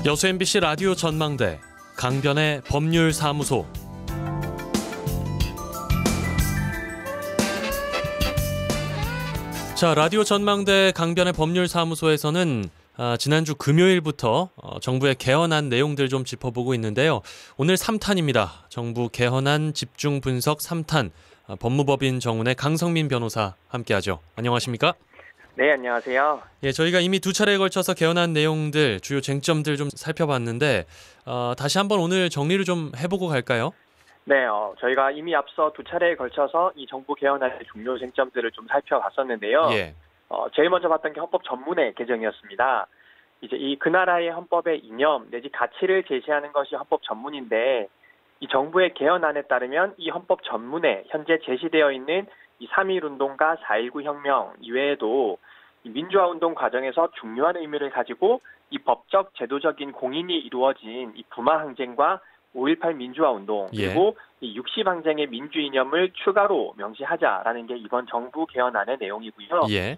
여수 MBC 라디오 전망대 강변의 법률사무소. 자, 라디오 전망대 강변의 법률사무소에서는 지난주 금요일부터 정부의 개헌안 내용들 좀 짚어보고 있는데요. 오늘 3탄입니다. 정부 개헌안 집중 분석 3탄 법무법인 정운의 강성민 변호사 함께하죠. 안녕하십니까? 네, 안녕하세요. 예, 저희가 이미 두 차례에 걸쳐서 개헌안 내용들, 주요 쟁점들 좀 살펴봤는데 다시 한번 오늘 정리를 좀 해보고 갈까요? 네, 저희가 이미 앞서 두 차례에 걸쳐서 이 정부 개헌안의 중요 쟁점들을 좀 살펴봤었는데요. 예. 제일 먼저 봤던 게 헌법 전문의 개정이었습니다. 이제 그 나라의 헌법의 이념 내지 가치를 제시하는 것이 헌법 전문인데, 이 정부의 개헌안에 따르면 이 헌법 전문에 현재 제시되어 있는 이 3.1 운동과 4.19 혁명 이외에도 이 민주화 운동 과정에서 중요한 의미를 가지고 이 법적 제도적인 공인이 이루어진 이 부마 항쟁과 5.18 민주화 운동, 그리고 이 60 항쟁의 민주 이념을 추가로 명시하자라는 게 이번 정부 개헌안의 내용이고요. 예.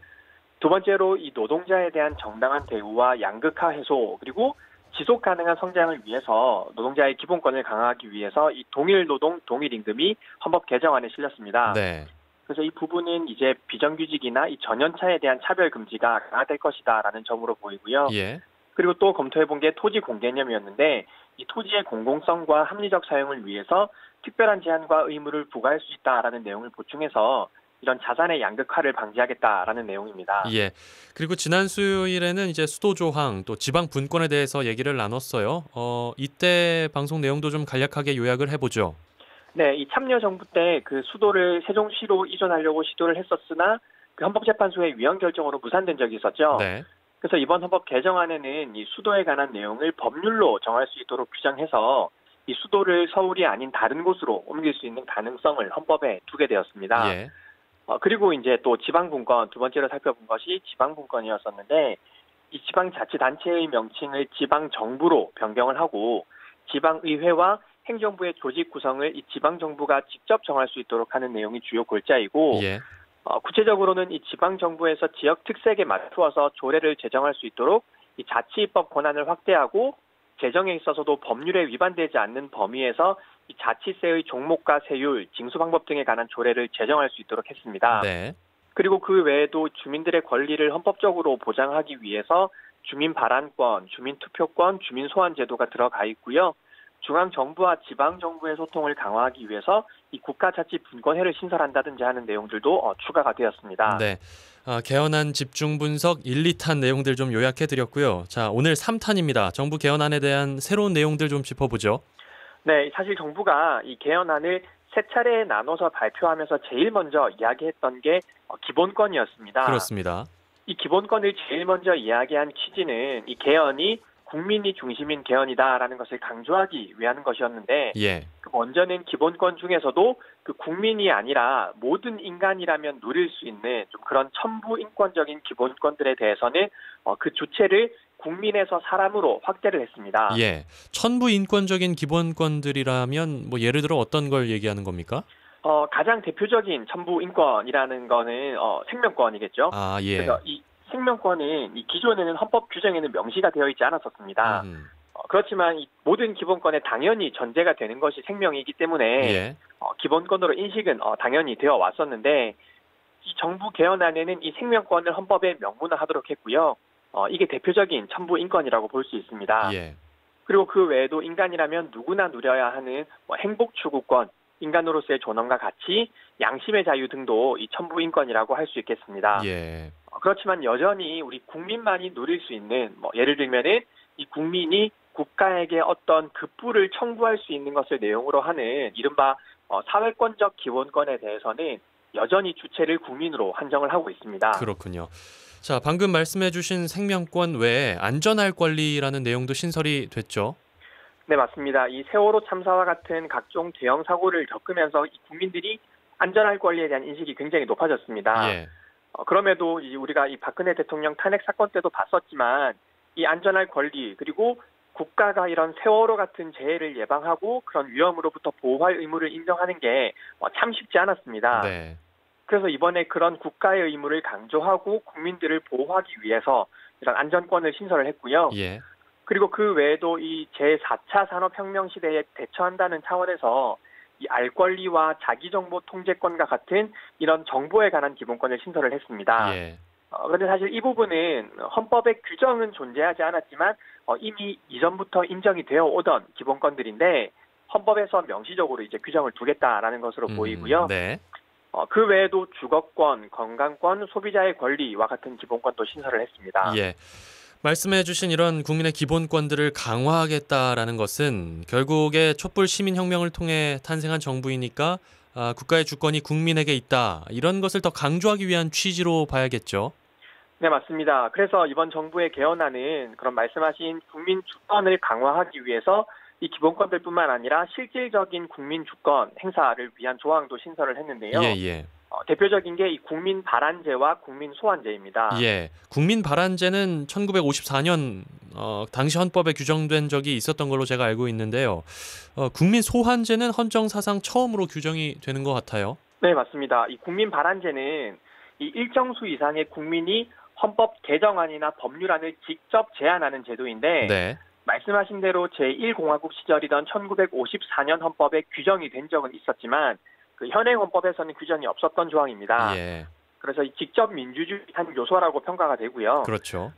두 번째로 이 노동자에 대한 정당한 대우와 양극화 해소, 그리고 지속 가능한 성장을 위해서 노동자의 기본권을 강화하기 위해서 이 동일 노동, 동일 임금이 헌법 개정안에 실렸습니다. 네. 그래서 이 부분은 이제 비정규직이나 이 전연차에 대한 차별 금지가 강화될 것이다라는 점으로 보이고요. 예. 그리고 또 검토해본 게 토지 공개념이었는데, 이 토지의 공공성과 합리적 사용을 위해서 특별한 제한과 의무를 부과할 수 있다라는 내용을 보충해서 이런 자산의 양극화를 방지하겠다라는 내용입니다. 예. 그리고 지난 수요일에는 이제 수도 조항 또 지방 분권에 대해서 얘기를 나눴어요. 이때 방송 내용도 좀 간략하게 요약을 해보죠. 네, 이 참여정부 때 그 수도를 세종시로 이전하려고 시도를 했었으나 그 헌법재판소의 위헌 결정으로 무산된 적이 있었죠. 네. 그래서 이번 헌법 개정안에는 이 수도에 관한 내용을 법률로 정할 수 있도록 규정해서 이 수도를 서울이 아닌 다른 곳으로 옮길 수 있는 가능성을 헌법에 두게 되었습니다. 예. 그리고 이제 또 지방분권, 두 번째로 살펴본 것이 지방분권이었었는데, 이 지방자치단체의 명칭을 지방정부로 변경을 하고 지방의회와 행정부의 조직 구성을 이 지방정부가 직접 정할 수 있도록 하는 내용이 주요 골자이고, 예. 구체적으로는 이 지방정부에서 지역 특색에 맞추어서 조례를 제정할 수 있도록 이 자치입법 권한을 확대하고, 제정에 있어서도 법률에 위반되지 않는 범위에서 이 자치세의 종목과 세율, 징수 방법 등에 관한 조례를 제정할 수 있도록 했습니다. 네. 그리고 그 외에도 주민들의 권리를 헌법적으로 보장하기 위해서 주민 발언권, 주민 투표권, 주민 소환 제도가 들어가 있고요. 중앙정부와 지방정부의 소통을 강화하기 위해서 이 국가자치분권회를 신설한다든지 하는 내용들도 추가가 되었습니다. 네. 개헌안 집중 분석 1, 2탄 내용들 좀 요약해 드렸고요. 자, 오늘 3탄입니다. 정부 개헌안에 대한 새로운 내용들 좀 짚어보죠. 네, 사실 정부가 이 개헌안을 세 차례에 나눠서 발표하면서 제일 먼저 이야기했던 게 기본권이었습니다. 그렇습니다. 이 기본권을 제일 먼저 이야기한 취지는 이 개헌이 국민이 중심인 개헌이다라는 것을 강조하기 위한 것이었는데, 예. 그 먼저는 기본권 중에서도 그 국민이 아니라 모든 인간이라면 누릴 수 있는 좀 그런 천부 인권적인 기본권들에 대해서는 그 주체를 국민에서 사람으로 확대를 했습니다. 예. 천부 인권적인 기본권들이라면 뭐 예를 들어 어떤 걸 얘기하는 겁니까? 가장 대표적인 천부 인권이라는 거는 생명권이겠죠. 아, 예. 그래서 이 생명권은 이 기존에는 헌법 규정에는 명시가 되어 있지 않았었습니다. 그렇지만 이 모든 기본권에 당연히 전제가 되는 것이 생명이기 때문에 예. 기본권으로 인식은 당연히 되어 왔었는데, 이 정부 개헌안에는 이 생명권을 헌법에 명문화하도록 했고요. 이게 대표적인 천부 인권이라고 볼 수 있습니다. 예. 그리고 그 외에도 인간이라면 누구나 누려야 하는 행복 추구권, 인간으로서의 존엄과 가치, 양심의 자유 등도 이 천부 인권이라고 할 수 있겠습니다. 예. 그렇지만 여전히 우리 국민만이 누릴 수 있는, 예를 들면은 이 국민이 국가에게 어떤 급부를 청구할 수 있는 것을 내용으로 하는 이른바 사회권적 기본권에 대해서는 여전히 주체를 국민으로 한정을 하고 있습니다. 그렇군요. 자, 방금 말씀해 주신 생명권 외에 안전할 권리라는 내용도 신설이 됐죠. 네, 맞습니다. 이 세월호 참사와 같은 각종 대형 사고를 겪으면서 이 국민들이 안전할 권리에 대한 인식이 굉장히 높아졌습니다. 예. 그럼에도 우리가 이 박근혜 대통령 탄핵 사건 때도 봤었지만, 이 안전할 권리, 그리고 국가가 이런 세월호 같은 재해를 예방하고 그런 위험으로부터 보호할 의무를 인정하는 게 참 쉽지 않았습니다. 네. 그래서 이번에 그런 국가의 의무를 강조하고 국민들을 보호하기 위해서 이런 안전권을 신설을 했고요. 예. 그리고 그 외에도 이 제4차 산업혁명 시대에 대처한다는 차원에서 이 알 권리와 자기정보 통제권과 같은 이런 정보에 관한 기본권을 신설을 했습니다. 예. 그런데 사실 이 부분은 헌법의 규정은 존재하지 않았지만 이미 이전부터 인정이 되어 오던 기본권들인데 헌법에서 명시적으로 이제 규정을 두겠다라는 것으로 보이고요. 네. 그 외에도 주거권, 건강권, 소비자의 권리와 같은 기본권도 신설을 했습니다. 예. 말씀해주신 이런 국민의 기본권들을 강화하겠다라는 것은 결국에 촛불 시민혁명을 통해 탄생한 정부이니까 국가의 주권이 국민에게 있다. 이런 것을 더 강조하기 위한 취지로 봐야겠죠. 네, 맞습니다. 그래서 이번 정부의 개헌안은 그런 말씀하신 국민 주권을 강화하기 위해서 이 기본권들뿐만 아니라 실질적인 국민 주권 행사를 위한 조항도 신설을 했는데요. 예. 대표적인 게 이 국민 발안제와 국민 소환제입니다. 예. 국민 발안제는 1954년 당시 헌법에 규정된 적이 있었던 걸로 제가 알고 있는데요. 국민 소환제는 헌정 사상 처음으로 규정이 되는 것 같아요. 네, 맞습니다. 이 국민 발안제는 이 일정 수 이상의 국민이 헌법 개정안이나 법률안을 직접 제안하는 제도인데 네. 말씀하신 대로 제1공화국 시절이던 1954년 헌법에 규정이 된 적은 있었지만 그 현행 헌법에서는 규정이 없었던 조항입니다. 예. 그래서 이 직접 민주주의 한 요소라고 평가가 되고요. 그렇죠.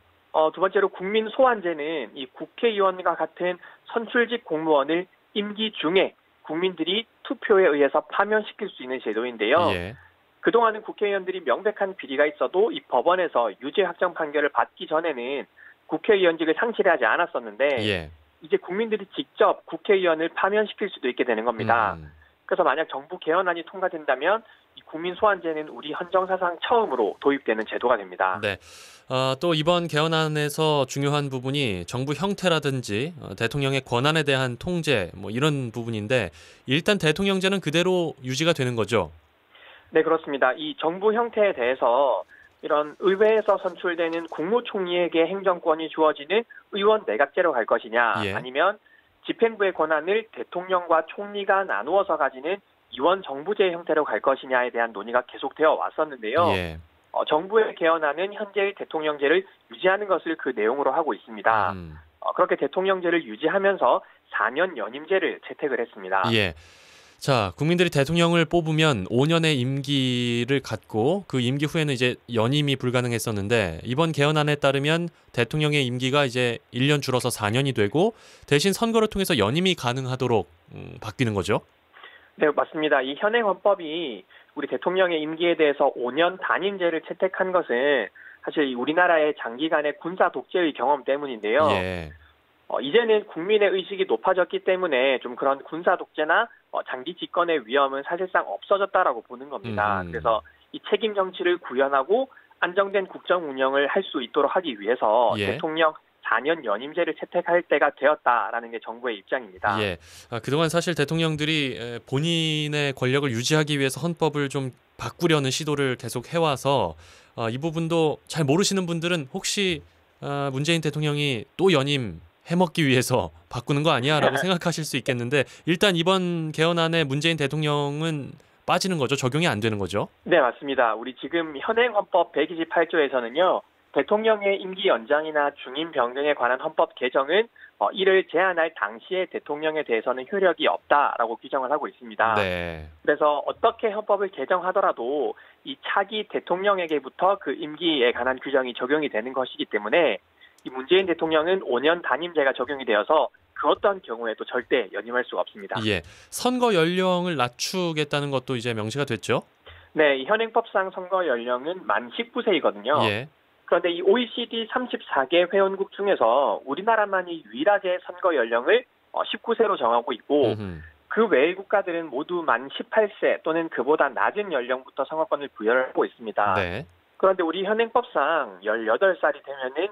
두 번째로 국민 소환제는 이 국회의원과 같은 선출직 공무원을 임기 중에 국민들이 투표에 의해서 파면시킬 수 있는 제도인데요. 예. 그동안은 국회의원들이 명백한 비리가 있어도 이 법원에서 유죄 확정 판결을 받기 전에는 국회의원직을 상실하지 않았었는데 예. 이제 국민들이 직접 국회의원을 파면시킬 수도 있게 되는 겁니다. 그래서 만약 정부 개헌안이 통과된다면 이 국민 소환제는 우리 헌정사상 처음으로 도입되는 제도가 됩니다. 네. 또 이번 개헌안에서 중요한 부분이 정부 형태라든지 대통령의 권한에 대한 통제 뭐 이런 부분인데 일단 대통령제는 그대로 유지가 되는 거죠. 네, 그렇습니다. 이 정부 형태에 대해서 이런 의회에서 선출되는 국무총리에게 행정권이 주어지는 의원 내각제로 갈 것이냐 예. 아니면 집행부의 권한을 대통령과 총리가 나누어서 가지는 이원 정부제 형태로 갈 것이냐에 대한 논의가 계속되어 왔었는데요. 예. 정부의 개헌안은 현재의 대통령제를 유지하는 것을 그 내용으로 하고 있습니다. 그렇게 대통령제를 유지하면서 4년 연임제를 채택을 했습니다. 예. 자, 국민들이 대통령을 뽑으면 5년의 임기를 갖고 그 임기 후에는 이제 연임이 불가능했었는데 이번 개헌안에 따르면 대통령의 임기가 이제 1년 줄어서 4년이 되고 대신 선거를 통해서 연임이 가능하도록 바뀌는 거죠. 네, 맞습니다. 이 현행 헌법이 우리 대통령의 임기에 대해서 5년 단임제를 채택한 것은 사실 우리나라의 장기간의 군사 독재의 경험 때문인데요. 예. 이제는 국민의 의식이 높아졌기 때문에 좀 그런 군사 독재나 장기 집권의 위험은 사실상 없어졌다라고 보는 겁니다. 그래서 이 책임 정치를 구현하고 안정된 국정 운영을 할 수 있도록 하기 위해서 예. 대통령 4년 연임제를 채택할 때가 되었다라는 게 정부의 입장입니다. 예. 그동안 사실 대통령들이 본인의 권력을 유지하기 위해서 헌법을 좀 바꾸려는 시도를 계속 해와서 이 부분도 잘 모르시는 분들은 혹시 문재인 대통령이 또 연임 해먹기 위해서 바꾸는 거 아니야라고 생각하실 수 있겠는데 일단 이번 개헌안에 문재인 대통령은 빠지는 거죠? 적용이 안 되는 거죠? 네, 맞습니다. 우리 지금 현행 헌법 128조에서는요. 대통령의 임기 연장이나 중임 변경에 관한 헌법 개정은 이를 제한할 당시의 대통령에 대해서는 효력이 없다라고 규정을 하고 있습니다. 네. 그래서 어떻게 헌법을 개정하더라도 이 차기 대통령에게부터 그 임기에 관한 규정이 적용이 되는 것이기 때문에 이 문재인 대통령은 5년 단임제가 적용이 되어서 그 어떤 경우에도 절대 연임할 수가 없습니다. 예. 선거 연령을 낮추겠다는 것도 이제 명시가 됐죠? 네, 이 현행법상 선거 연령은 만 19세이거든요. 예. 그런데 이 OECD 34개 회원국 중에서 우리나라만이 유일하게 선거 연령을 19세로 정하고 있고 그 외의 국가들은 모두 만 18세 또는 그보다 낮은 연령부터 선거권을 부여를 하고 있습니다. 네. 그런데 우리 현행법상 18살이 되면은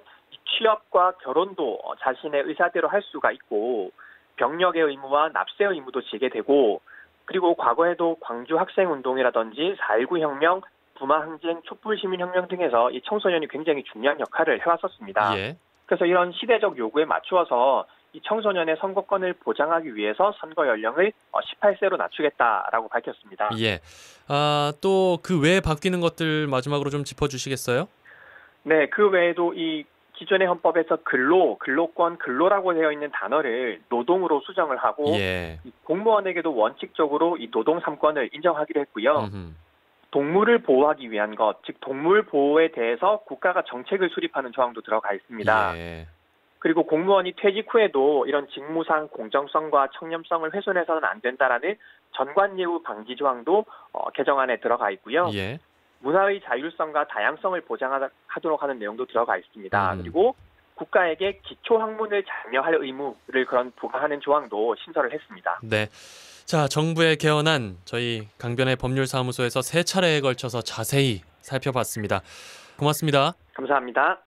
취업과 결혼도 자신의 의사대로 할 수가 있고 병력의 의무와 납세의 의무도 지게 되고 그리고 과거에도 광주 학생운동이라든지 4.19 혁명, 부마항쟁, 촛불시민혁명 등에서 이 청소년이 굉장히 중요한 역할을 해왔었습니다. 예. 그래서 이런 시대적 요구에 맞추어서 이 청소년의 선거권을 보장하기 위해서 선거 연령을 18세로 낮추겠다라고 밝혔습니다. 예. 또 그 외에 바뀌는 것들 마지막으로 좀 짚어주시겠어요? 네, 그 외에도 이 기존의 헌법에서 근로권, 근로라고 되어 있는 단어를 노동으로 수정을 하고 예. 이 공무원에게도 원칙적으로 이 노동 3권을 인정하기로 했고요. 음흠. 동물을 보호하기 위한 것, 즉 동물 보호에 대해서 국가가 정책을 수립하는 조항도 들어가 있습니다. 예. 그리고 공무원이 퇴직 후에도 이런 직무상 공정성과 청렴성을 훼손해서는 안 된다라는 전관예우 방지 조항도 개정안에 들어가 있고요. 예. 문화의 자율성과 다양성을 보장하도록 하는 내용도 들어가 있습니다. 그리고 국가에게 기초학문을 장려할 의무를 그런 부과하는 조항도 신설을 했습니다. 네. 자, 정부의 개헌안 저희 강변의 법률사무소에서 세 차례에 걸쳐서 자세히 살펴봤습니다. 고맙습니다. 감사합니다.